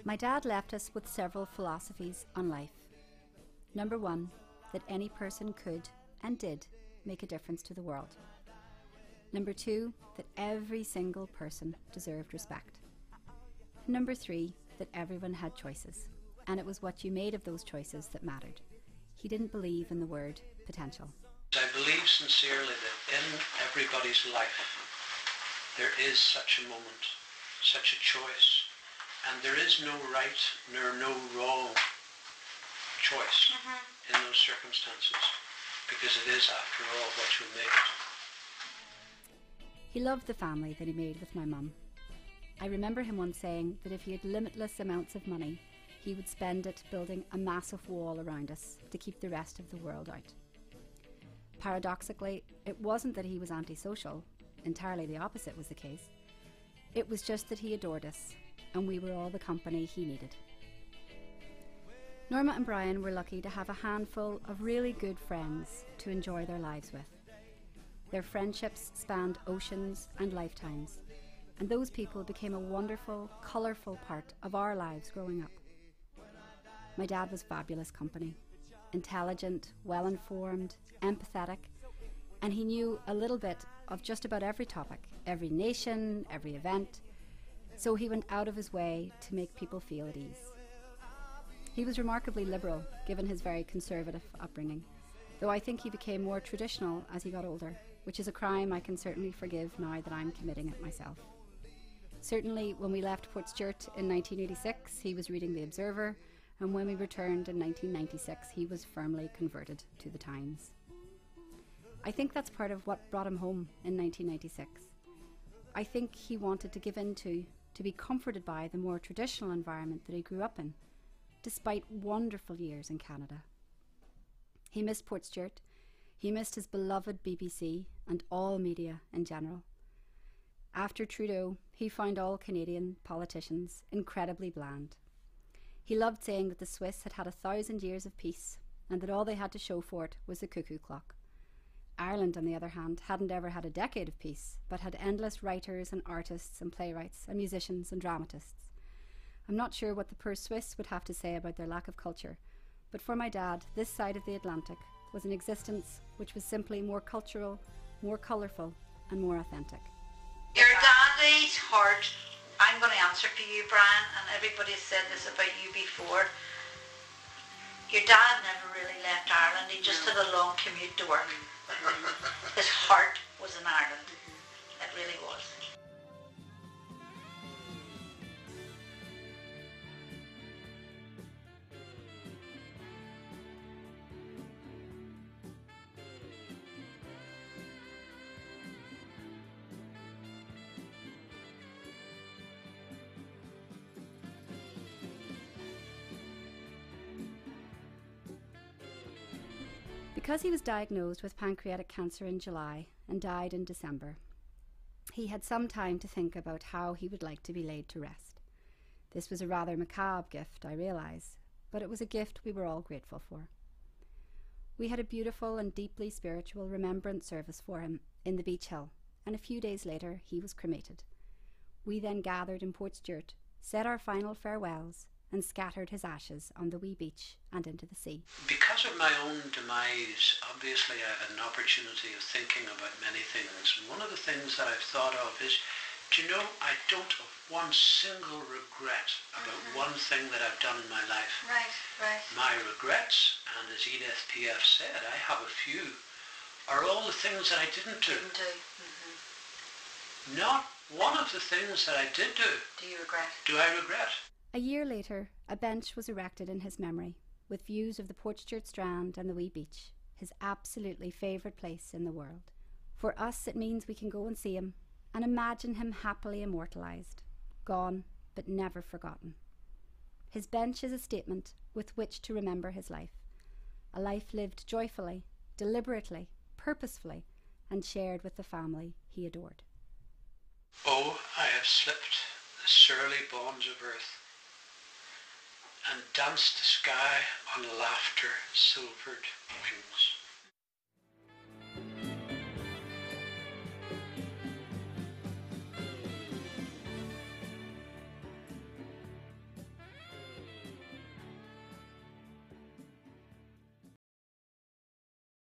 My dad left us with several philosophies on life. Number one, that any person could and did make a difference to the world. Number two, that every single person deserved respect. Number three, that everyone had choices, and it was what you made of those choices that mattered. He didn't believe in the word potential. I believe sincerely that in everybody's life there is such a moment, such a choice, and there is no right nor no wrong choice in those circumstances, because it is, after all, what you make it. He loved the family that he made with my mum. I remember him once saying that if he had limitless amounts of money, he would spend it building a massive wall around us to keep the rest of the world out. Paradoxically, it wasn't that he was antisocial. Entirely the opposite was the case. It was just that he adored us, and we were all the company he needed. Norma and Brian were lucky to have a handful of really good friends to enjoy their lives with. Their friendships spanned oceans and lifetimes, and those people became a wonderful, colourful part of our lives growing up. My dad was fabulous company. Intelligent, well-informed, empathetic, and he knew a little bit of just about every topic, every nation, every event, so he went out of his way to make people feel at ease. He was remarkably liberal, given his very conservative upbringing, though I think he became more traditional as he got older, which is a crime I can certainly forgive now that I'm committing it myself. Certainly, when we left Portstewart in 1986, he was reading The Observer, and when we returned in 1996, he was firmly converted to the Times. I think that's part of what brought him home in 1996. I think he wanted to give in to be comforted by the more traditional environment that he grew up in, despite wonderful years in Canada. He missed Portstewart, he missed his beloved BBC and all media in general. After Trudeau, he found all Canadian politicians incredibly bland. He loved saying that the Swiss had had 1,000 years of peace and that all they had to show for it was the cuckoo clock. Ireland, on the other hand, hadn't ever had a decade of peace, but had endless writers and artists and playwrights and musicians and dramatists. I'm not sure what the poor Swiss would have to say about their lack of culture, but for my dad, this side of the Atlantic was an existence which was simply more cultural, more colourful and more authentic. Your daddy's heart, I'm going to answer for you, Brian, and everybody has said this about you before. Your dad never really left Ireland, he just had a long commute to work. His heart was in Ireland, it really was. Because he was diagnosed with pancreatic cancer in July and died in December, he had some time to think about how he would like to be laid to rest. This was a rather macabre gift, I realise, but it was a gift we were all grateful for. We had a beautiful and deeply spiritual remembrance service for him in the Beach Hill, and a few days later he was cremated. We then gathered in Portstewart, said our final farewells, and scattered his ashes on the wee beach and into the sea. Because of my own demise, obviously I had an opportunity of thinking about many things. One of the things that I've thought of is, do you know, I don't have one single regret about one thing that I've done in my life. Right. My regrets, and as Edith P.F. said, I have a few, are all the things that I didn't do. Not one of the things that I did do. Do you regret? Do I regret? A year later, a bench was erected in his memory, with views of the Portstewart Strand and the wee beach, his absolutely favourite place in the world. For us, it means we can go and see him, and imagine him happily immortalised, gone but never forgotten. His bench is a statement with which to remember his life, a life lived joyfully, deliberately, purposefully, and shared with the family he adored. Oh, I have slipped the surly bonds of earth, and danced the sky on laughter silvered wings.